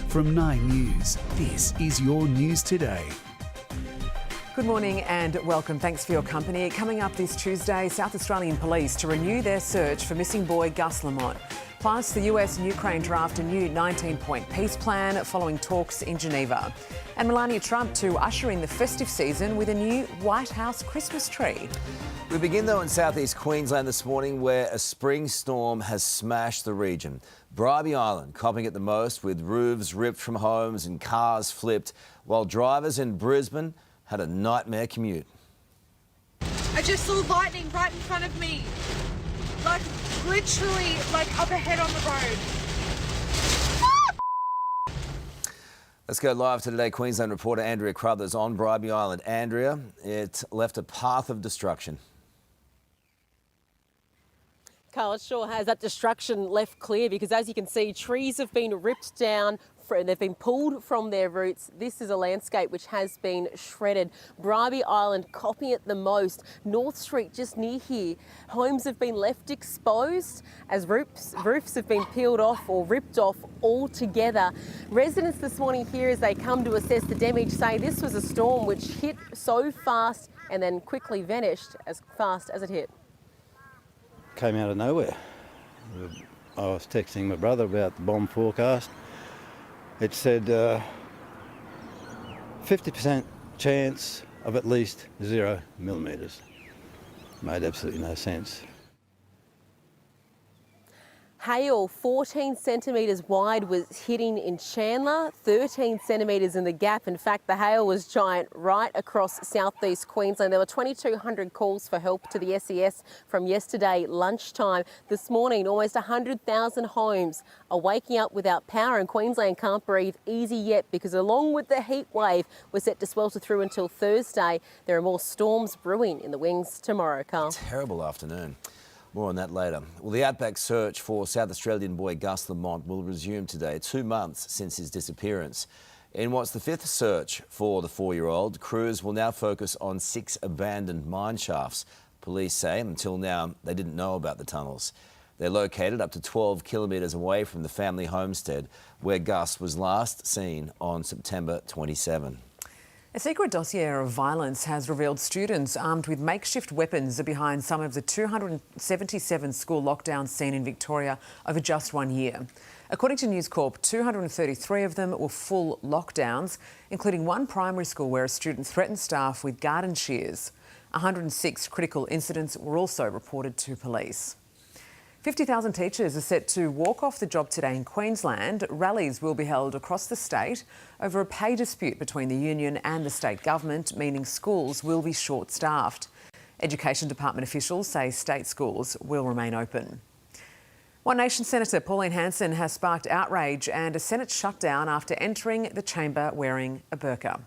From 9 News, this is your news today. Good morning and welcome. Thanks for your company. Coming up this Tuesday, South Australian police to renew their search for missing boy Gus Lamont. Plus, the US and Ukraine draft a new 19-point peace plan following talks in Geneva. And Melania Trump to usher in the festive season with a new White House Christmas tree. We begin though in southeast Queensland this morning, where a spring storm has smashed the region. Bribie Island copping it the most, with roofs ripped from homes and cars flipped, while drivers in Brisbane had a nightmare commute. I just saw lightning right in front of me. Like, literally, like up ahead on the road. Let's go live to Today Queensland reporter Andrea Crothers on Bribie Island. Andrea, it left a path of destruction. Carl, it sure has. That destruction left clear because, as you can see, trees have been ripped down. They've been pulled from their roots. This is a landscape which has been shredded. Bribie Island copying it the most. North Street just near here. Homes have been left exposed as roofs have been peeled off or ripped off altogether. Residents this morning here, as they come to assess the damage, say this was a storm which hit so fast and then quickly vanished as fast as it hit. Came out of nowhere. I was texting my brother about the bomb forecast. It said 50% chance of at least 0 millimetres. Made absolutely no sense. Hail 14 centimetres wide was hitting in Chandler, 13 centimetres in the Gap. In fact, the hail was giant right across southeast Queensland. There were 2,200 calls for help to the SES from yesterday lunchtime. This morning, almost 100,000 homes are waking up without power, and Queensland can't breathe easy yet because, along with the heat wave, we're set to swelter through until Thursday. There are more storms brewing in the wings tomorrow, Carl. Terrible afternoon. More on that later. Well, the outback search for South Australian boy Gus Lamont will resume today, 2 months since his disappearance. In what's the 5th search for the 4-year-old, crews will now focus on 6 abandoned mine shafts. Police say until now they didn't know about the tunnels. They're located up to 12 kilometres away from the family homestead, where Gus was last seen on September 27. A secret dossier of violence has revealed students armed with makeshift weapons are behind some of the 277 school lockdowns seen in Victoria over just 1 year. According to News Corp, 233 of them were full lockdowns, including one primary school where a student threatened staff with garden shears. 106 critical incidents were also reported to police. 50,000 teachers are set to walk off the job today in Queensland. Rallies will be held across the state over a pay dispute between the union and the state government, meaning schools will be short-staffed. Education Department officials say state schools will remain open. One Nation Senator Pauline Hanson has sparked outrage and a Senate shutdown after entering the chamber wearing a burqa.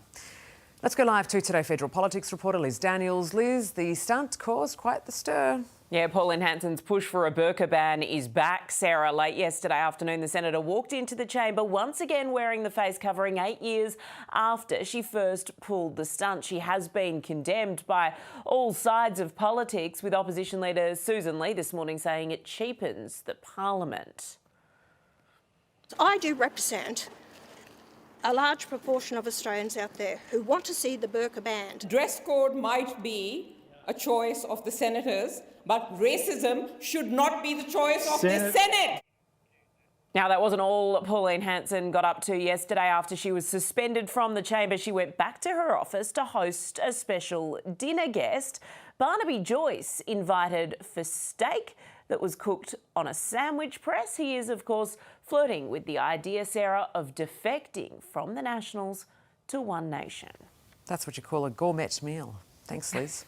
Let's go live to Today Federal Politics reporter Liz Daniels. Liz, the stunt caused quite the stir. Yeah, Pauline Hanson's push for a burqa ban is back. Sarah, late yesterday afternoon, the senator walked into the chamber once again wearing the face covering 8 years after she first pulled the stunt. She has been condemned by all sides of politics, with opposition leader Susan Lee this morning saying it cheapens the parliament. I do represent a large proportion of Australians out there who want to see the burqa banned. Dress code might be a choice of the senators, but racism should not be the choice of the Senate. Now, that wasn't all Pauline Hanson got up to yesterday. After she was suspended from the chamber, she went back to her office to host a special dinner guest. Barnaby Joyce invited for steak that was cooked on a sandwich press. He is, of course, flirting with the idea, Sarah, of defecting from the Nationals to One Nation. That's what you call a gourmet meal. Thanks, Liz.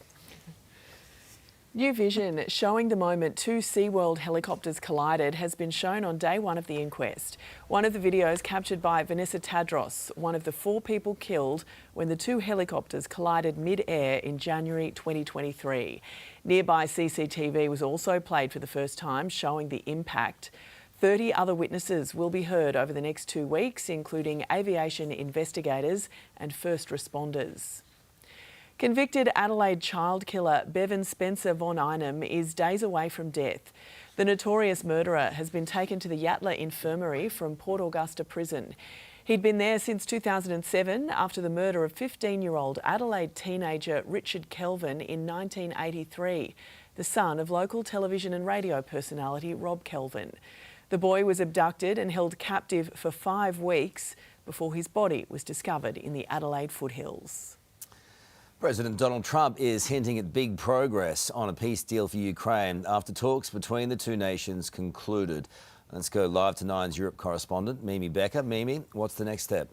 New vision showing the moment 2 SeaWorld helicopters collided has been shown on day 1 of the inquest. One of the videos captured by Vanessa Tadros, one of the 4 people killed when the 2 helicopters collided mid-air in January 2023. Nearby CCTV was also played for the first time, showing the impact. 30 other witnesses will be heard over the next 2 weeks, including aviation investigators and first responders. Convicted Adelaide child killer Bevan Spencer von Einem is days away from death. The notorious murderer has been taken to the Yatala Infirmary from Port Augusta Prison. He'd been there since 2007 after the murder of 15-year-old Adelaide teenager Richard Kelvin in 1983, the son of local television and radio personality Rob Kelvin. The boy was abducted and held captive for 5 weeks before his body was discovered in the Adelaide foothills. President Donald Trump is hinting at big progress on a peace deal for Ukraine after talks between the two nations concluded. Let's go live to Nine's Europe correspondent, Mimi Becker. Mimi, what's the next step?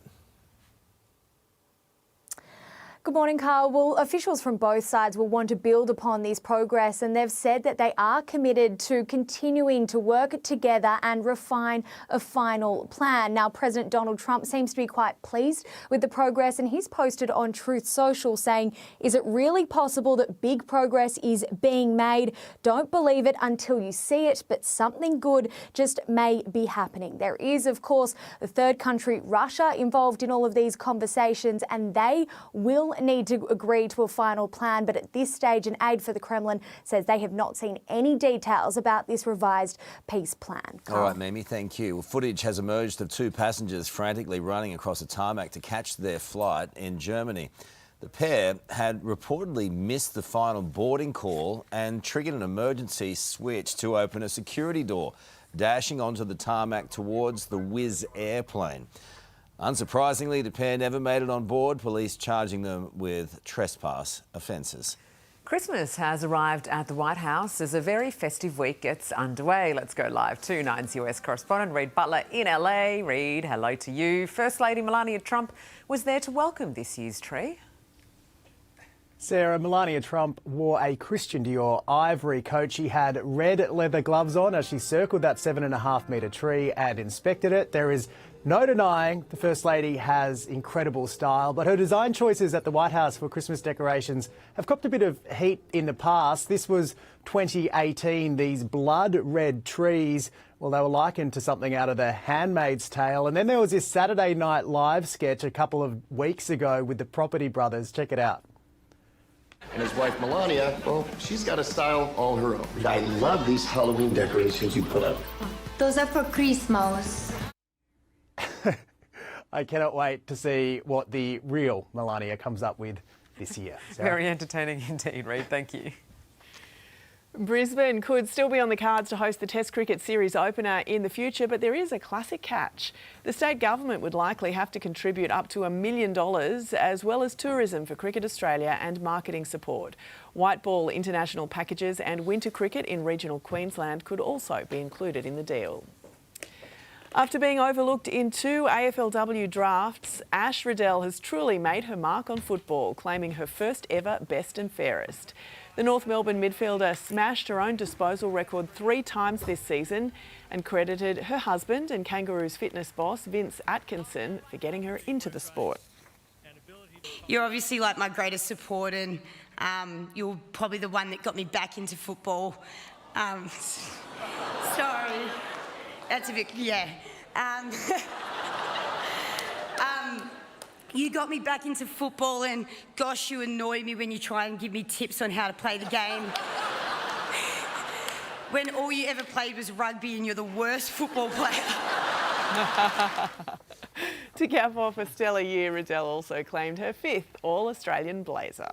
Good morning, Carl. Well, officials from both sides will want to build upon this progress, and they've said that they are committed to continuing to work together and refine a final plan. Now, President Donald Trump seems to be quite pleased with the progress, and he's posted on Truth Social saying, "Is it really possible that big progress is being made? Don't believe it until you see it, but something good just may be happening." There is, of course, the third country, Russia, involved in all of these conversations, and they will need to agree to a final plan, but at this stage an aide for the Kremlin says they have not seen any details about this revised peace plan. All right, Mimi, thank you. Well, footage has emerged of 2 passengers frantically running across a tarmac to catch their flight in Germany. The pair had reportedly missed the final boarding call and triggered an emergency switch to open a security door, dashing onto the tarmac towards the Wizz airplane. Unsurprisingly, the pair never made it on board, police charging them with trespass offences. Christmas has arrived at the White House as a very festive week gets underway. Let's go live to Nine's US correspondent Reid Butler in LA. Reid, hello to you. First Lady Melania Trump was there to welcome this year's tree. Sarah, Melania Trump wore a Christian Dior ivory coat. She had red leather gloves on as she circled that 7.5 metre tree and inspected it. There is no denying the First Lady has incredible style, but her design choices at the White House for Christmas decorations have copped a bit of heat in the past. This was 2018. These blood red trees, well, they were likened to something out of The Handmaid's Tale. And then there was this Saturday Night Live sketch a couple of weeks ago with the Property Brothers. Check it out. And his wife, Melania, well, she's got a style all her own. I love these Halloween decorations you put up. Those are for Christmas. I cannot wait to see what the real Melania comes up with this year. Sarah? Very entertaining indeed, Reid. Thank you. Brisbane could still be on the cards to host the Test Cricket Series opener in the future, but there is a classic catch. The state government would likely have to contribute up to $1 million, as well as tourism for Cricket Australia and marketing support. White ball international packages and winter cricket in regional Queensland could also be included in the deal. After being overlooked in 2 AFLW drafts, Ash Riddell has truly made her mark on football, claiming her first ever best and fairest. The North Melbourne midfielder smashed her own disposal record 3 times this season and credited her husband and Kangaroos fitness boss Vince Atkinson for getting her into the sport. You're obviously like my greatest support, and you're probably the one that got me back into football. Sorry. That's a bit, yeah. You got me back into football, and gosh, you annoy me when you try and give me tips on how to play the game. When all you ever played was rugby and you're the worst football player. To cap off a stellar year, Riddell also claimed her 5th All-Australian blazer.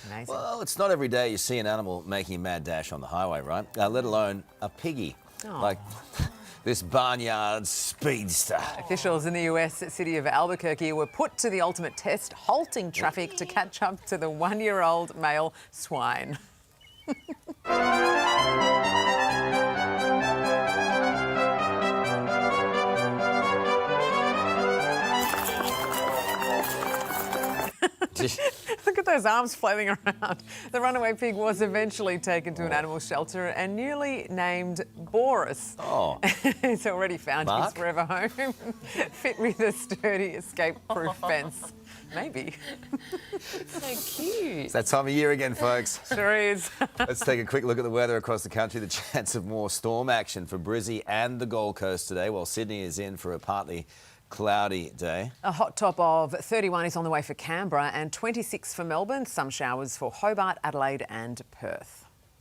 Amazing. Well, it's not every day you see an animal making a mad dash on the highway, right? Let alone a piggy. Oh. Like this barnyard speedster. Officials in the US city of Albuquerque were put to the ultimate test, halting traffic to catch up to the 1-year-old male swine. Look at those arms flailing around. The runaway pig was eventually taken to an animal shelter and newly named Boris. Oh. He's already found his forever home, fit with a sturdy escape-proof fence. Maybe. So cute. It's that time of year again, folks. Sure is. Let's take a quick look at the weather across the country. The chance of more storm action for Brizzy and the Gold Coast today, while Sydney is in for a partly cloudy day. A hot top of 31 is on the way for Canberra and 26 for Melbourne. Some showers for Hobart, Adelaide and Perth.